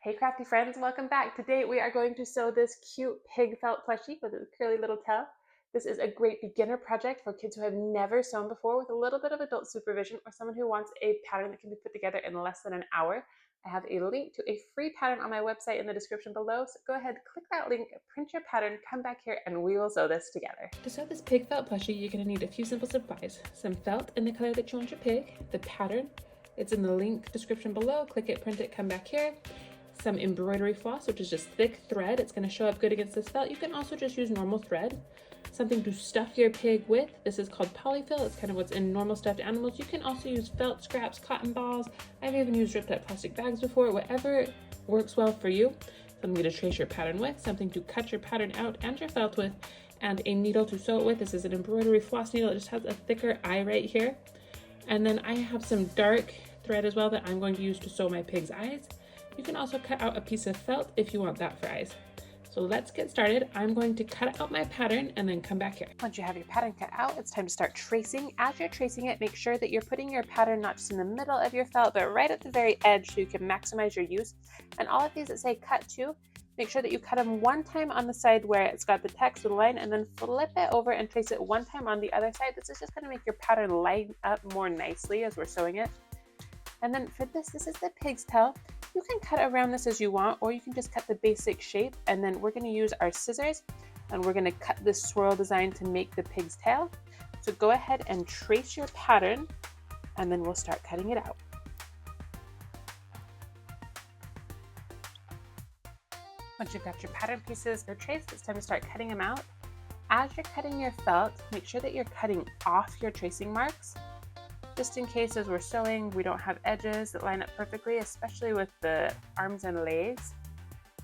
Hey crafty friends, welcome back. Today we are going to sew this cute pig felt plushie with a curly little tail. This is a great beginner project for kids who have never sewn before with a little bit of adult supervision or someone who wants a pattern that can be put together in less than an hour. I have a link to a free pattern on my website in the description below, so go ahead, click that link, print your pattern, come back here, and we will sew this together. To sew this pig felt plushie, you're going to need a few simple supplies. Some felt in the color that you want your pig, the pattern, it's in the link description below, click it, print it, come back here. Some embroidery floss, which is just thick thread. It's going to show up good against this felt. You can also just use normal thread. Something to stuff your pig with. This is called polyfill. It's kind of what's in normal stuffed animals. You can also use felt scraps, cotton balls. I've even used ripped up plastic bags before. Whatever works well for you. Something to trace your pattern with, something to cut your pattern out and your felt with, and a needle to sew it with. This is an embroidery floss needle. It just has a thicker eye right here. And then I have some dark thread as well that I'm going to use to sew my pig's eyes. You can also cut out a piece of felt if you want that for eyes. So let's get started. I'm going to cut out my pattern and then come back here. Once you have your pattern cut out, it's time to start tracing. As you're tracing it, make sure that you're putting your pattern not just in the middle of your felt, but right at the very edge so you can maximize your use. And all of these that say cut to, make sure that you cut them one time on the side where it's got the text with the line, and then flip it over and trace it one time on the other side. This is just going to make your pattern line up more nicely as we're sewing it. And then for this is the pig's tail. You can cut around this as you want, or you can just cut the basic shape. And then we're going to use our scissors and we're going to cut this swirl design to make the pig's tail. So go ahead and trace your pattern and then we'll start cutting it out. Once you've got your pattern pieces traced, it's time to start cutting them out. As you're cutting your felt, make sure that you're cutting off your tracing marks, just in case as we're sewing we don't have edges that line up perfectly, especially with the arms and legs.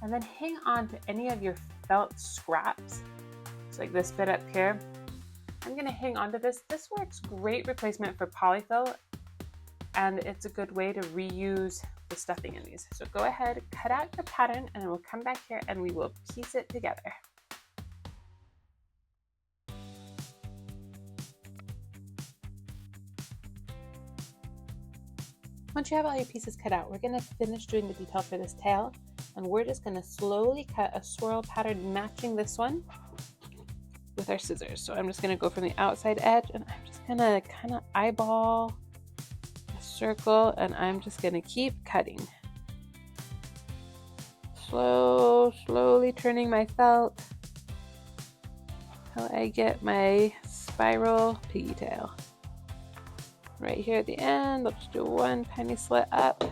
And then hang on to any of your felt scraps. It's like this bit up here. I'm going to hang on to this. This works great replacement for polyfill, and it's a good way to reuse the stuffing in these. So go ahead, cut out your pattern, and then we'll come back here and we will piece it together. Once you have all your pieces cut out, we're going to finish doing the detail for this tail, and we're just going to slowly cut a swirl pattern matching this one with our scissors. So I'm just going to go from the outside edge, and I'm just going to kind of eyeball a circle, and I'm just going to keep cutting. Slowly turning my felt until I get my spiral piggy tail. Right here at the end, I'll just do one tiny slit up.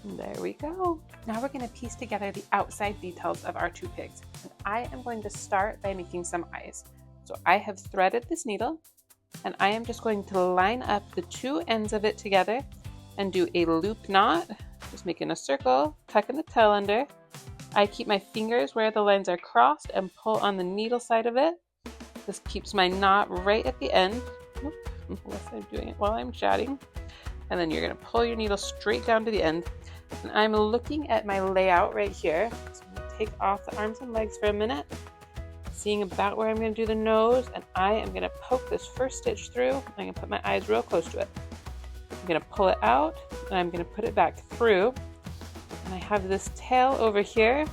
And there we go. Now we're going to piece together the outside details of our two pigs. And I am going to start by making some eyes. So I have threaded this needle, and I am just going to line up the two ends of it together and do a loop knot, just making a circle, tucking the tail under. I keep my fingers where the lines are crossed and pull on the needle side of it. This keeps my knot right at the end. Unless I'm doing it while I'm chatting. And then you're going to pull your needle straight down to the end. And I'm looking at my layout right here. So I'm going to take off the arms and legs for a minute, seeing about where I'm going to do the nose, and I am going to poke this first stitch through. I'm going to put my eyes real close to it. I'm going to pull it out, and I'm going to put it back through. And I have this tail over here,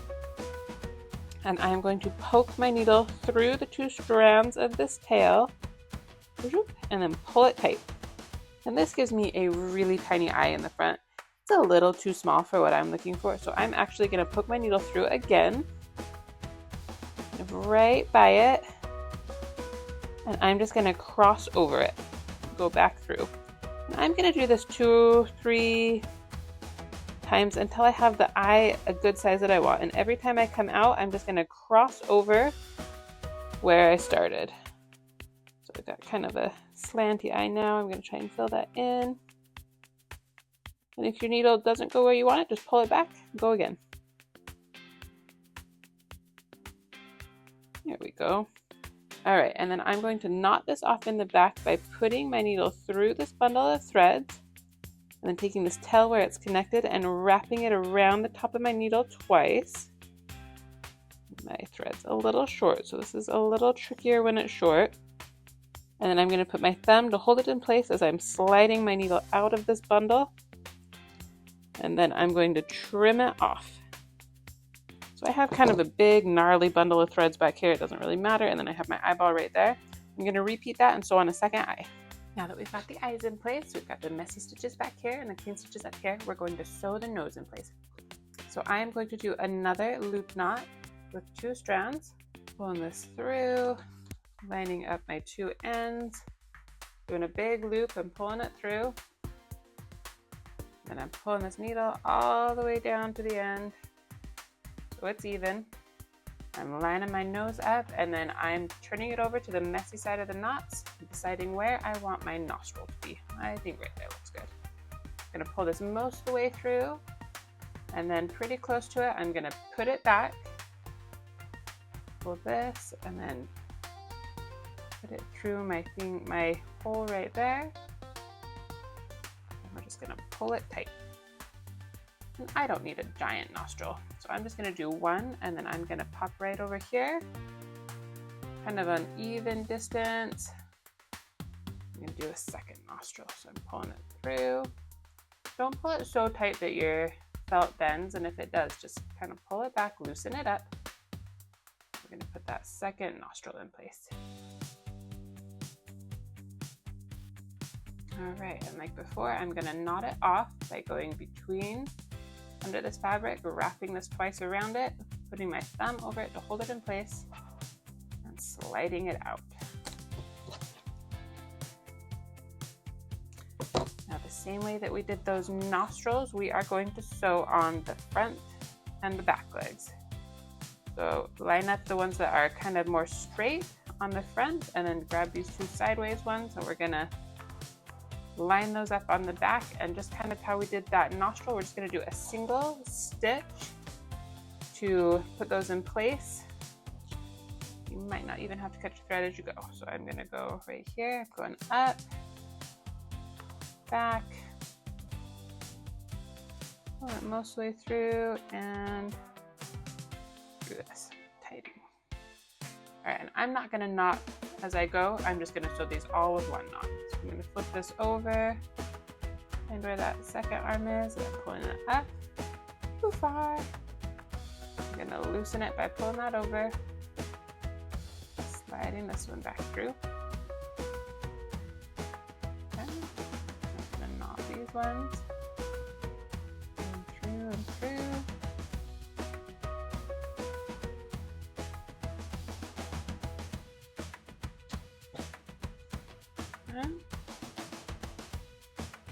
and I'm going to poke my needle through the two strands of this tail, and then pull it tight. And this gives me a really tiny eye in the front. It's a little too small for what I'm looking for, so I'm actually going to poke my needle through again, right by it, and I'm just going to cross over it, go back through. And I'm going to do this 2-3 times until I have the eye a good size that I want, and every time I come out I'm just going to cross over where I started. So I've got kind of a slanty eye now. I'm going to try and fill that in. And if your needle doesn't go where you want it, just pull it back and go again. There we go. All right, and then I'm going to knot this off in the back by putting my needle through this bundle of threads, and then taking this tail where it's connected and wrapping it around the top of my needle twice. My thread's a little short, so this is a little trickier when it's short. And then I'm going to put my thumb to hold it in place as I'm sliding my needle out of this bundle. and then I'm going to trim it off. So I have kind of a big gnarly bundle of threads back here. It doesn't really matter. And then I have my eyeball right there. I'm going to repeat that and sew on a second eye. Now that we've got the eyes in place, we've got the messy stitches back here and the clean stitches up here, we're going to sew the nose in place. So I am going to do another loop knot with 2 strands, pulling this through, lining up my 2 ends, doing a big loop and pulling it through. Then I'm pulling this needle all the way down to the end so it's even. I'm lining my nose up, and then I'm turning it over to the messy side of the knots, deciding where I want my nostril to be. I think right there looks good. I'm going to pull this most of the way through, and then pretty close to it, I'm going to put it back, pull this, and then put it through my hole right there. And we're just going to pull it tight. And I don't need a giant nostril, so I'm just going to do 1, and then I'm going to pop right over here, kind of an even distance. I'm going to do a second nostril, so I'm pulling it through. Don't pull it so tight that your felt bends, and if it does, just kind of pull it back, loosen it up. We're going to put that second nostril in place. All right, and like before, I'm going to knot it off by going between under this fabric, wrapping this twice around it, putting my thumb over it to hold it in place, and sliding it out. Now the same way that we did those nostrils, we are going to sew on the front and the back legs. So line up the ones that are kind of more straight on the front, and then grab these 2 sideways ones, and we're gonna line those up on the back, and just kind of how we did that nostril, we're just going to do a single stitch to put those in place. You might not even have to catch the thread as you go. So I'm going to go right here, going up, back, pull it most of the way through, and do this, tighten. All right, and I'm not going to knot as I go. I'm just going to sew these all with 1 knot. So I'm going to flip this over, and where that second arm is, and I'm pulling it up too far. I'm going to loosen it by pulling that over, sliding this one back through. Okay. I'm going to knot these ones, and through and through.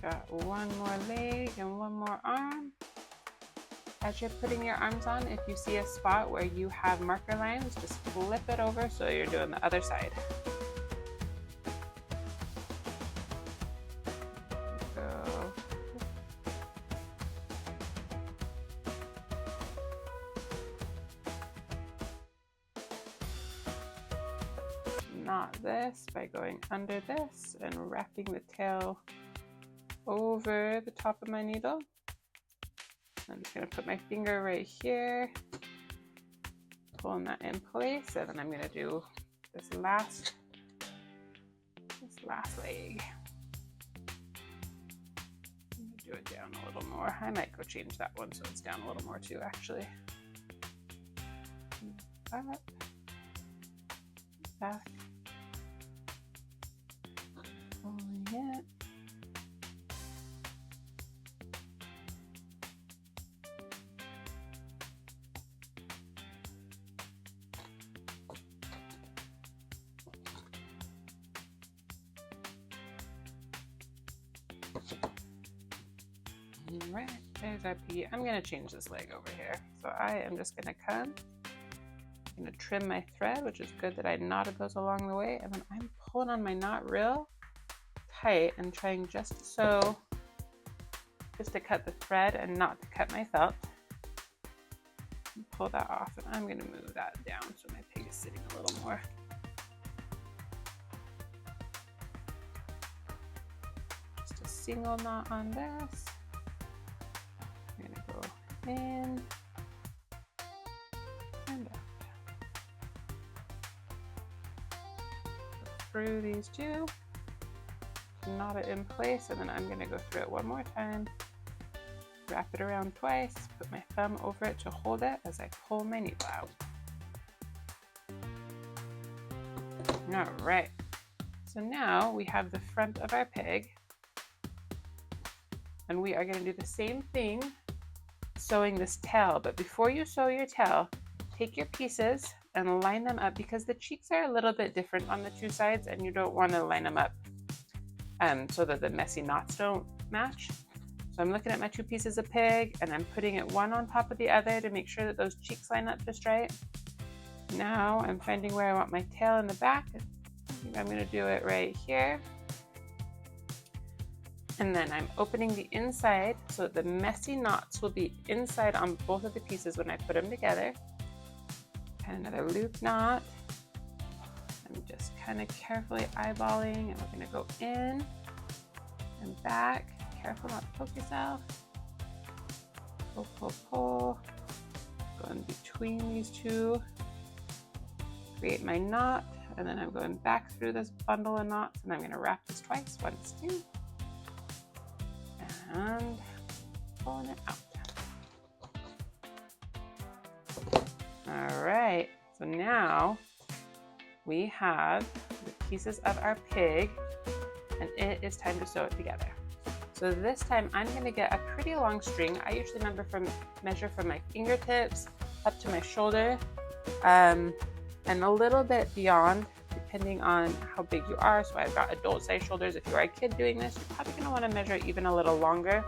Got 1 more leg and 1 more arm. As you're putting your arms on, if you see a spot where you have marker lines, just flip it over so you're doing the other side. Go. Knot this by going under this and wrapping the tail over the top of my needle. I'm just going to put my finger right here, pulling that in place, and then I'm going to do this last leg. Do it down a little more. I might go change that one so it's down a little more too, actually. Up, back, pulling it. All right, there's our pea. I'm going to change this leg over here. So I am just going to come, I'm going to trim my thread, which is good that I knotted those along the way, and then I'm pulling on my knot real tight and trying just to cut the thread and not to cut my felt. Pull that off, and I'm going to move that down so my pig is sitting a little more. Just a single knot on this. I'm going to go in and up. Through these 2, knot it in place, and then I'm going to go through it one more time wrap it around twice, put my thumb over it to hold it as I pull my needle out. All right, so now we have the front of our pig, and we are going to do the same thing sewing this tail. But before you sew your tail, take your pieces and line them up, because the cheeks are a little bit different on the two sides and you don't want to line them up so that the messy knots don't match. So I'm looking at my two pieces of pig and I'm putting it one on top of the other to make sure that those cheeks line up just right. Now I'm finding where I want my tail in the back. I think I'm going to do it right here. And then I'm opening the inside so that the messy knots will be inside on both of the pieces when I put them together. And another loop knot. I'm just kind of carefully eyeballing, and we're going to go in and back. Careful not to poke yourself. Pull, pull, pull. Go in between these two. Create my knot, and then I'm going back through this bundle of knots, and I'm going to wrap this twice. 1, 2. And pulling it out. All right, so now we have the pieces of our pig, and it is time to sew it together. So this time I'm going to get a pretty long string. I usually measure from my fingertips up to my shoulder, and a little bit beyond, depending on how big you are. So I've got adult size shoulders. If you're a kid doing this, you're probably going to want to measure even a little longer.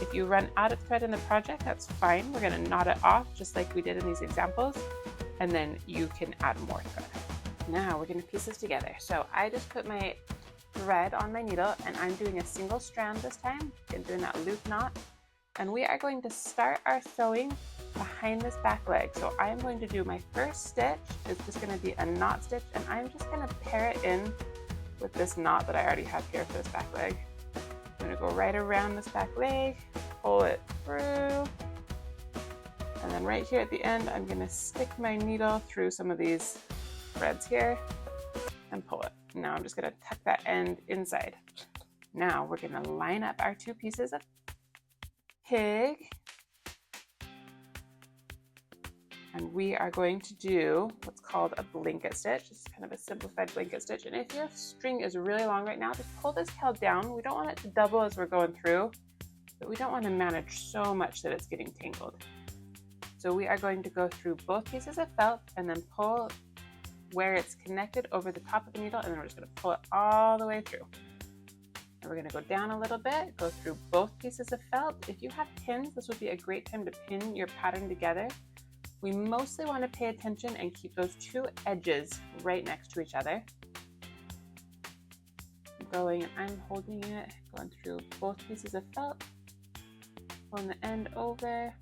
If you run out of thread in the project, that's fine. We're going to knot it off just like we did in these examples, and then you can add more thread. Now we're going to piece this together. So I just put my thread on my needle, and I'm doing a single strand this time and doing that loop knot. And we are going to start our sewing behind this back leg. So I'm going to do my first stitch. It's just going to be a knot stitch, and I'm just going to pair it in with this knot that I already have here for this back leg. I'm going to go right around this back leg, pull it through, and then right here at the end, I'm going to stick my needle through some of these threads here and pull it. Now I'm just going to tuck that end inside. Now we're going to line up our two pieces of pig, and we are going to do what's called a blanket stitch. It's kind of a simplified blanket stitch, and if your string is really long right now, just pull this tail down. We don't want it to double as we're going through, but we don't want to manage so much that it's getting tangled. So we are going to go through both pieces of felt and then pull where it's connected over the top of the needle, and then we're just going to pull it all the way through. And we're going to go down a little bit, go through both pieces of felt. If you have pins, this would be a great time to pin your pattern together. We mostly want to pay attention and keep those two edges right next to each other. Going, and I'm holding it, going through both pieces of felt, pulling the end over,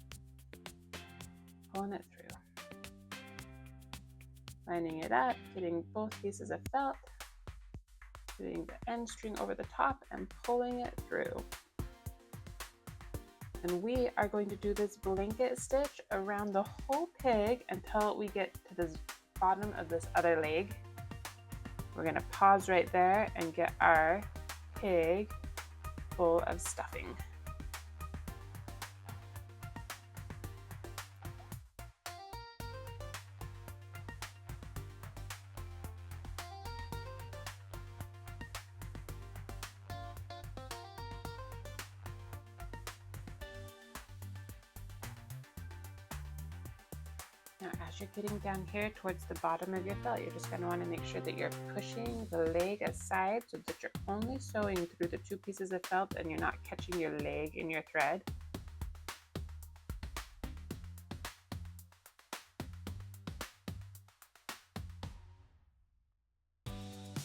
pulling it through, lining it up, getting both pieces of felt, putting the end string over the top and pulling it through. And we are going to do this blanket stitch around the whole pig until we get to the bottom of this other leg. We're going to pause right there and get our pig full of stuffing. Now, as you're getting down here towards the bottom of your felt, you're just going to want to make sure that you're pushing the leg aside so that you're only sewing through the two pieces of felt and you're not catching your leg in your thread.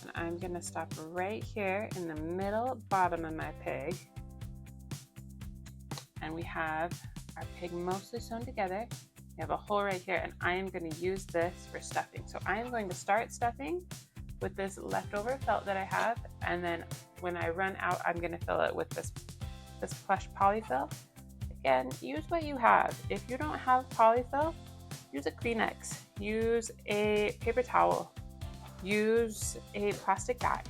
And I'm going to stop right here in the middle bottom of my pig. And we have our pig mostly sewn together. We have a hole right here, and I am going to use this for stuffing. So I am going to start stuffing with this leftover felt that I have, and then when I run out, I'm going to fill it with this plush polyfill. Again, use what you have. If you don't have polyfill, use a Kleenex, use a paper towel, use a plastic bag.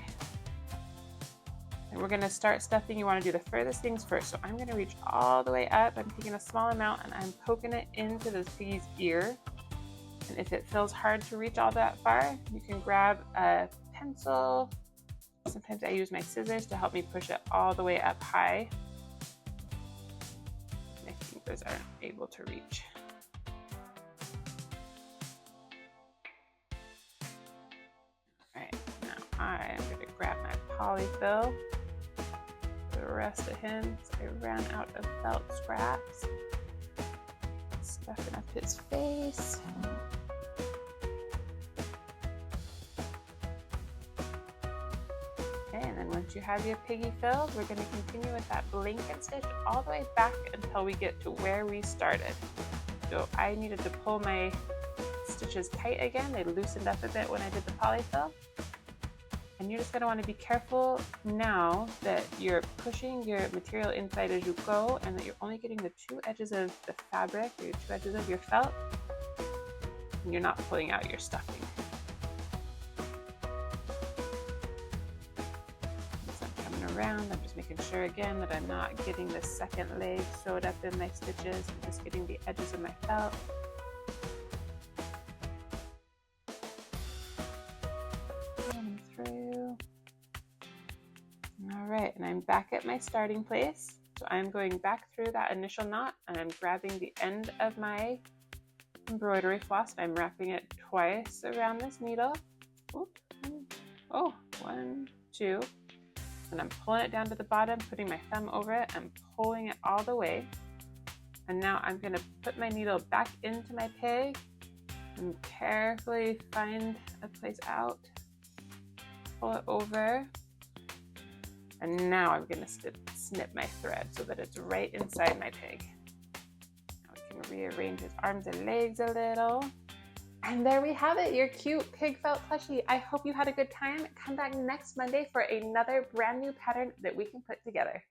And we're gonna start stuffing. You wanna do the furthest things first. So I'm gonna reach all the way up. I'm taking a small amount and I'm poking it into this piggy's ear. And if it feels hard to reach all that far, you can grab a pencil. Sometimes I use my scissors to help me push it all the way up high. My fingers aren't able to reach. All right, now I am gonna grab my polyfill. The rest of him, so I ran out of felt scraps. Stuffing up his face. Okay, and then once you have your piggy filled, we're going to continue with that blanket stitch all the way back until we get to where we started. So I needed to pull my stitches tight again. They loosened up a bit when I did the polyfill. And you're just going to want to be careful now that you're pushing your material inside as you go and that you're only getting the two edges of the fabric or your two edges of your felt, and you're not pulling out your stuffing. So I'm coming around, I'm just making sure again that I'm not getting the second leg sewed up in my stitches. I'm just getting the edges of my felt. Alright, and I'm back at my starting place. So I'm going back through that initial knot and I'm grabbing the end of my embroidery floss and I'm wrapping it twice around this needle. Oh, 1, 2. And I'm pulling it down to the bottom, putting my thumb over it and pulling it all the way. And now I'm going to put my needle back into my pig and carefully find a place out. Pull it over. And now I'm going to snip my thread so that it's right inside my pig. Now we can rearrange his arms and legs a little. And there we have it, your cute pig felt plushie. I hope you had a good time. Come back next Monday for another brand new pattern that we can put together.